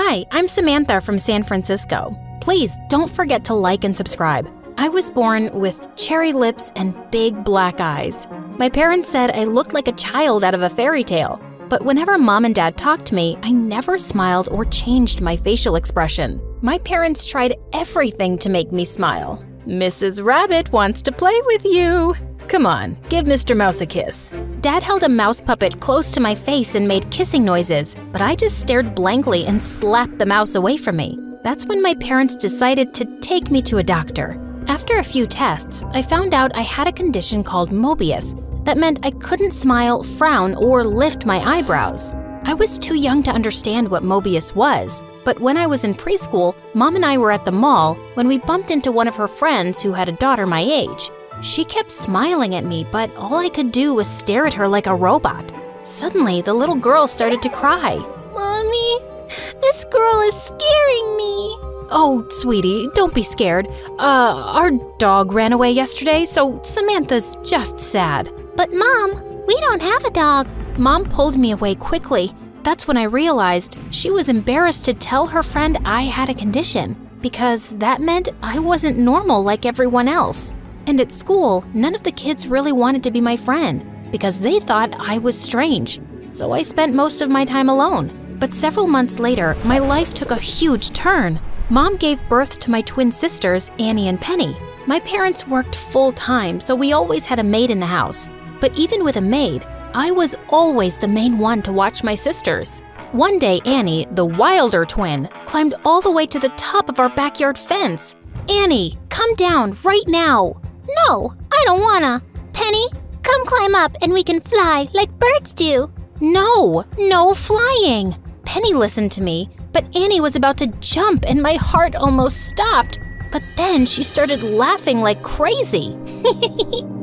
Hi, I'm Samantha from San Francisco. Please don't forget to like and subscribe. I was born with cherry lips and big black eyes. My parents said I looked like a child out of a fairy tale, but whenever Mom and Dad talked to me, I never smiled or changed my facial expression. My parents tried everything to make me smile. Mrs. Rabbit wants to play with you. Come on, give Mr. Mouse a kiss. Dad held a mouse puppet close to my face and made kissing noises, but I just stared blankly and slapped the mouse away from me. That's when my parents decided to take me to a doctor. After a few tests, I found out I had a condition called Mobius that meant I couldn't smile, frown, or lift my eyebrows. I was too young to understand what Mobius was, but when I was in preschool, Mom and I were at the mall when we bumped into one of her friends who had a daughter my age. She kept smiling at me, but all I could do was stare at her like a robot. Suddenly, the little girl started to cry. Mommy, this girl is scaring me. Oh, sweetie, don't be scared. Our dog ran away yesterday, so Samantha's just sad. But Mom, we don't have a dog. Mom pulled me away quickly. That's when I realized she was embarrassed to tell her friend I had a condition, because that meant I wasn't normal like everyone else. And at school, none of the kids really wanted to be my friend, because they thought I was strange. So I spent most of my time alone. But several months later, my life took a huge turn. Mom gave birth to my twin sisters, Annie and Penny. My parents worked full-time, so we always had a maid in the house. But even with a maid, I was always the main one to watch my sisters. One day, Annie, the wilder twin, climbed all the way to the top of our backyard fence. Annie, come down right now. No, I don't wanna. Penny, come climb up and we can fly like birds do. No flying. Penny listened to me, but Annie was about to jump and my heart almost stopped. But then she started laughing like crazy.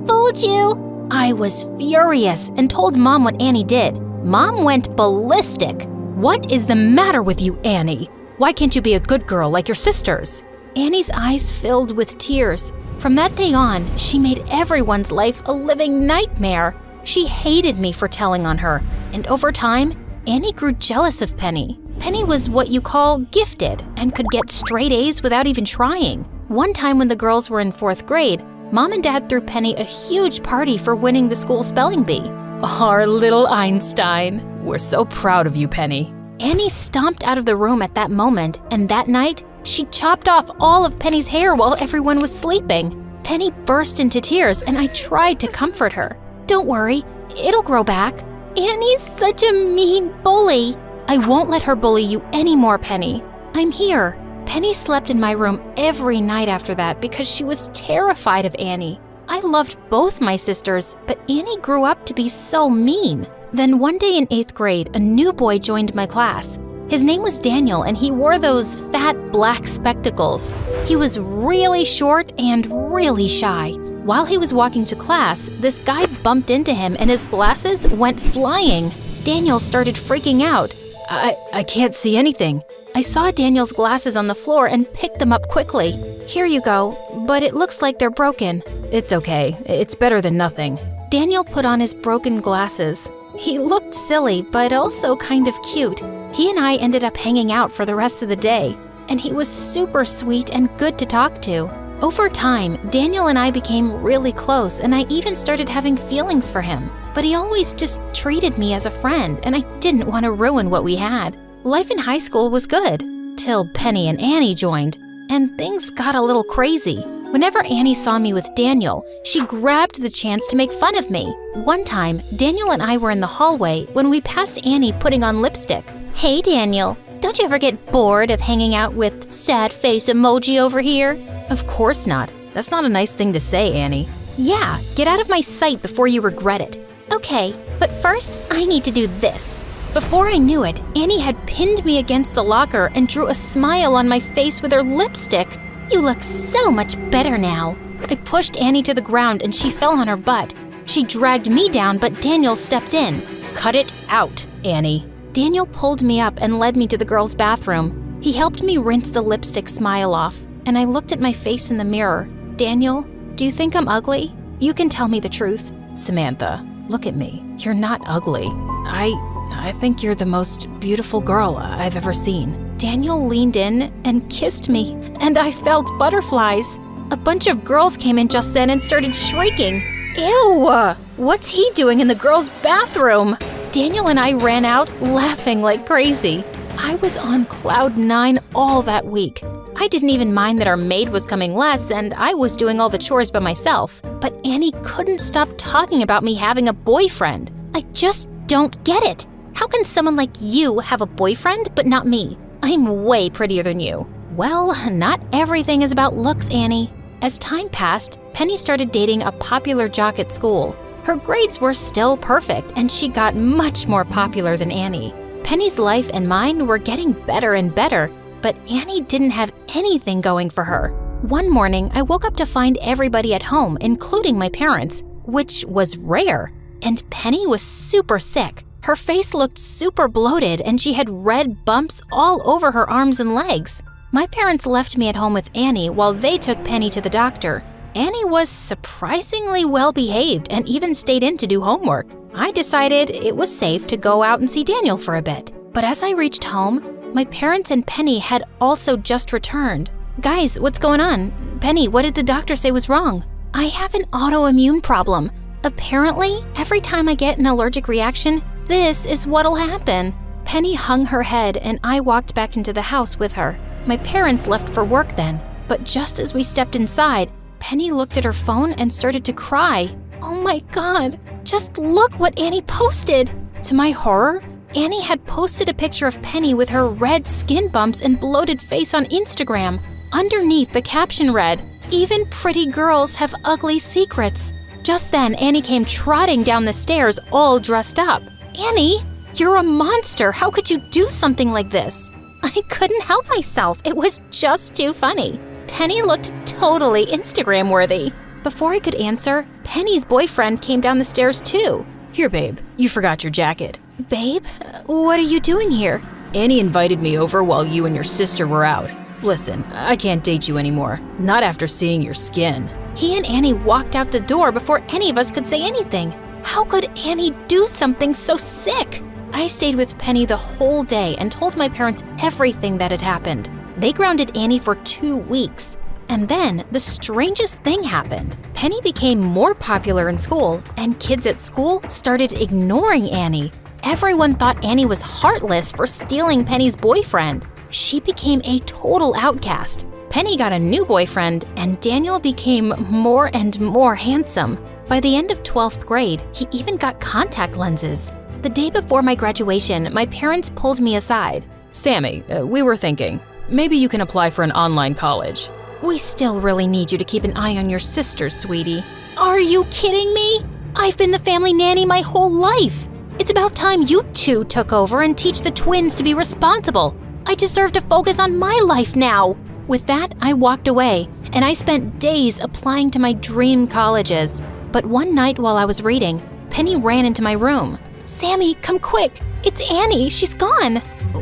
Fooled you. I was furious and told Mom what Annie did. Mom went ballistic. What is the matter with you, Annie? Why can't you be a good girl like your sisters? Annie's eyes filled with tears. From that day on, she made everyone's life a living nightmare. She hated me for telling on her, and over time, Annie grew jealous of Penny. Penny was what you call gifted and could get straight A's without even trying. One time when the girls were in 4th grade, Mom and Dad threw Penny a huge party for winning the school spelling bee. Our little Einstein. We're so proud of you, Penny. Annie stomped out of the room at that moment, and that night, she chopped off all of Penny's hair while everyone was sleeping. Penny burst into tears, and I tried to comfort her. Don't worry, it'll grow back. Annie's such a mean bully. I won't let her bully you anymore, Penny. I'm here. Penny slept in my room every night after that because she was terrified of Annie. I loved both my sisters, but Annie grew up to be so mean. Then one day in 8th grade, a new boy joined my class. His name was Daniel, and he wore those fat black spectacles. He was really short and really shy. While he was walking to class, this guy bumped into him and his glasses went flying. Daniel started freaking out. I can't see anything. I saw Daniel's glasses on the floor and picked them up quickly. Here you go, but it looks like they're broken. It's okay. It's better than nothing. Daniel put on his broken glasses. He looked silly, but also kind of cute. He and I ended up hanging out for the rest of the day, and he was super sweet and good to talk to. Over time, Daniel and I became really close, and I even started having feelings for him. But he always just treated me as a friend, and I didn't want to ruin what we had. Life in high school was good, till Penny and Annie joined, and things got a little crazy. Whenever Annie saw me with Daniel, she grabbed the chance to make fun of me. One time, Daniel and I were in the hallway when we passed Annie putting on lipstick. Hey, Daniel, don't you ever get bored of hanging out with sad face emoji over here? Of course not. That's not a nice thing to say, Annie. Yeah, get out of my sight before you regret it. Okay, but first, I need to do this. Before I knew it, Annie had pinned me against the locker and drew a smile on my face with her lipstick. You look so much better now. I pushed Annie to the ground and she fell on her butt. She dragged me down, but Daniel stepped in. Cut it out, Annie. Daniel pulled me up and led me to the girls' bathroom. He helped me rinse the lipstick smile off, and I looked at my face in the mirror. Daniel, do you think I'm ugly? You can tell me the truth. Samantha, look at me. You're not ugly. I think you're the most beautiful girl I've ever seen. Daniel leaned in and kissed me, and I felt butterflies. A bunch of girls came in just then and started shrieking. Ew! What's he doing in the girls' bathroom? Daniel and I ran out, laughing like crazy. I was on cloud 9 all that week. I didn't even mind that our maid was coming less and I was doing all the chores by myself. But Annie couldn't stop talking about me having a boyfriend. I just don't get it. How can someone like you have a boyfriend but not me? I'm way prettier than you. Well, not everything is about looks, Annie. As time passed, Penny started dating a popular jock at school. Her grades were still perfect and she got much more popular than Annie. Penny's life and mine were getting better and better, but Annie didn't have anything going for her. One morning, I woke up to find everybody at home, including my parents, which was rare. And Penny was super sick. Her face looked super bloated and she had red bumps all over her arms and legs. My parents left me at home with Annie while they took Penny to the doctor. Annie was surprisingly well behaved and even stayed in to do homework. I decided it was safe to go out and see Daniel for a bit. But as I reached home, my parents and Penny had also just returned. Guys, what's going on? Penny, what did the doctor say was wrong? I have an autoimmune problem. Apparently, every time I get an allergic reaction, this is what'll happen. Penny hung her head and I walked back into the house with her. My parents left for work then, but just as we stepped inside, Penny looked at her phone and started to cry. Oh my God, just look what Annie posted. To my horror, Annie had posted a picture of Penny with her red skin bumps and bloated face on Instagram. Underneath, the caption read, "Even pretty girls have ugly secrets." Just then, Annie came trotting down the stairs all dressed up. Annie, you're a monster. How could you do something like this? I couldn't help myself. It was just too funny. Penny looked totally Instagram-worthy. Before I could answer, Penny's boyfriend came down the stairs too. Here, babe, you forgot your jacket. Babe, what are you doing here? Annie invited me over while you and your sister were out. Listen, I can't date you anymore. Not after seeing your skin. He and Annie walked out the door before any of us could say anything. How could Annie do something so sick? I stayed with Penny the whole day and told my parents everything that had happened. They grounded Annie for 2 weeks. And then the strangest thing happened. Penny became more popular in school, and kids at school started ignoring Annie. Everyone thought Annie was heartless for stealing Penny's boyfriend. She became a total outcast. Penny got a new boyfriend, and Daniel became more and more handsome. By the end of 12th grade, he even got contact lenses. The day before my graduation, my parents pulled me aside. Sammy, we were thinking, maybe you can apply for an online college. We still really need you to keep an eye on your sister, sweetie. Are you kidding me? I've been the family nanny my whole life. It's about time you two took over and teach the twins to be responsible. I deserve to focus on my life now. With that, I walked away, and I spent days applying to my dream colleges. But one night while I was reading, Penny ran into my room. Sammy, come quick. It's Annie. She's gone.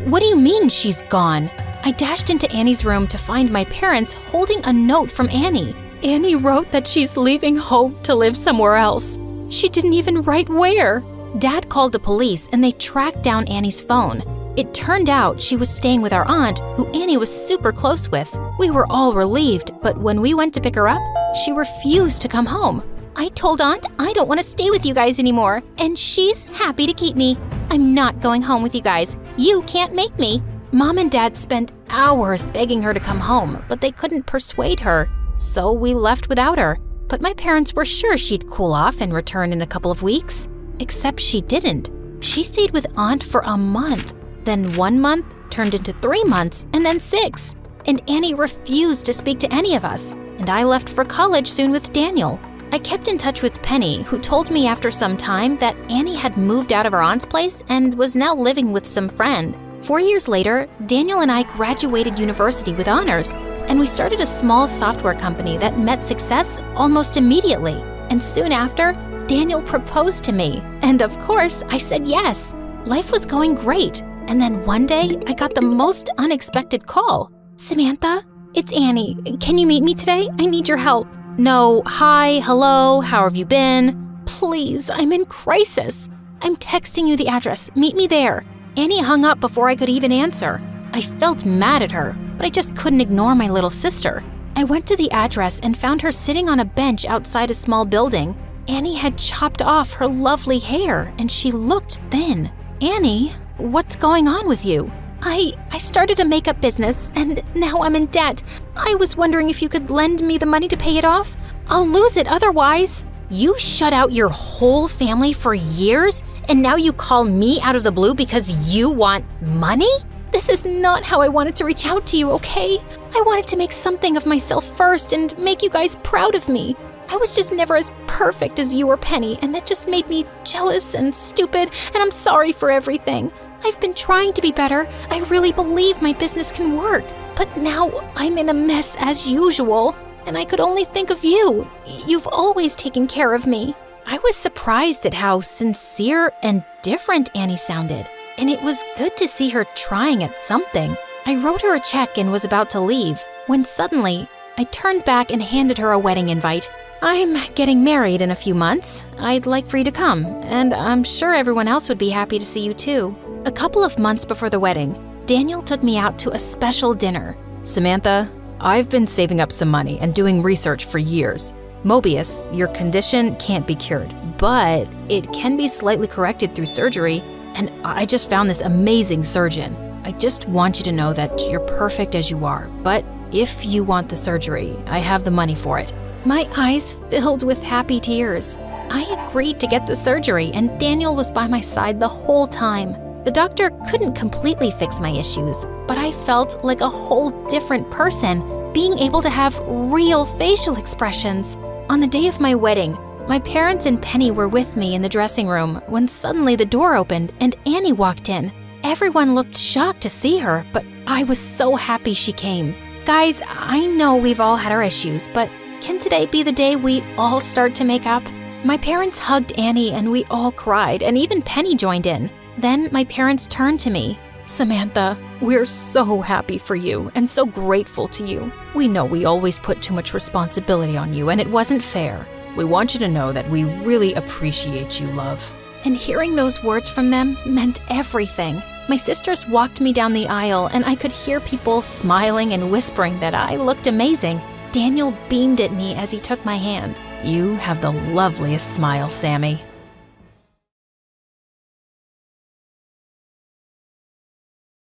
What do you mean she's gone? I dashed into Annie's room to find my parents holding a note from Annie. Annie wrote that she's leaving home to live somewhere else. She didn't even write where. Dad called the police and they tracked down Annie's phone. It turned out she was staying with our aunt, who Annie was super close with. We were all relieved, but when we went to pick her up, she refused to come home. I told Aunt I don't want to stay with you guys anymore, and she's happy to keep me. I'm not going home with you guys. You can't make me. Mom and Dad spent hours begging her to come home, but they couldn't persuade her. So we left without her. But my parents were sure she'd cool off and return in a couple of weeks. Except she didn't. She stayed with Aunt for a month. Then 1 month turned into 3 months, and then 6. And Annie refused to speak to any of us. And I left for college soon with Daniel. I kept in touch with Penny, who told me after some time that Annie had moved out of her aunt's place and was now living with some friend. 4 years later, Daniel and I graduated university with honors, and we started a small software company that met success almost immediately. And soon after, Daniel proposed to me. And of course, I said yes. Life was going great. And then one day, I got the most unexpected call. Samantha, it's Annie. Can you meet me today? I need your help. No, hi, hello, how have you been? Please, I'm in crisis. I'm texting you the address. Meet me there. Annie hung up before I could even answer. I felt mad at her, but I just couldn't ignore my little sister. I went to the address and found her sitting on a bench outside a small building. Annie had chopped off her lovely hair, and she looked thin. Annie, what's going on with you? I started a makeup business, and now I'm in debt. I was wondering if you could lend me the money to pay it off. I'll lose it otherwise. You shut out your whole family for years, and now you call me out of the blue because you want money? This is not how I wanted to reach out to you, okay? I wanted to make something of myself first and make you guys proud of me. I was just never as perfect as you or Penny, and that just made me jealous and stupid, and I'm sorry for everything. I've been trying to be better. I really believe my business can work, but now I'm in a mess as usual, and I could only think of you. You've always taken care of me. I was surprised at how sincere and different Annie sounded, and it was good to see her trying at something. I wrote her a check and was about to leave, when suddenly I turned back and handed her a wedding invite. I'm getting married in a few months. I'd like for you to come, and I'm sure everyone else would be happy to see you too. A couple of months before the wedding, Daniel took me out to a special dinner. Samantha, I've been saving up some money and doing research for years. Mobius, your condition can't be cured, but it can be slightly corrected through surgery, and I just found this amazing surgeon. I just want you to know that you're perfect as you are, but if you want the surgery, I have the money for it. My eyes filled with happy tears. I agreed to get the surgery, and Daniel was by my side the whole time. The doctor couldn't completely fix my issues, but I felt like a whole different person, being able to have real facial expressions. On the day of my wedding, my parents and Penny were with me in the dressing room when suddenly the door opened and Annie walked in. Everyone looked shocked to see her, but I was so happy she came. Guys, I know we've all had our issues, but can today be the day we all start to make up? My parents hugged Annie and we all cried, and even Penny joined in. Then my parents turned to me. Samantha, we're so happy for you and so grateful to you. We know we always put too much responsibility on you, and it wasn't fair. We want you to know that we really appreciate you, love. And hearing those words from them meant everything. My sisters walked me down the aisle, and I could hear people smiling and whispering that I looked amazing. Daniel beamed at me as he took my hand. You have the loveliest smile, Sammy.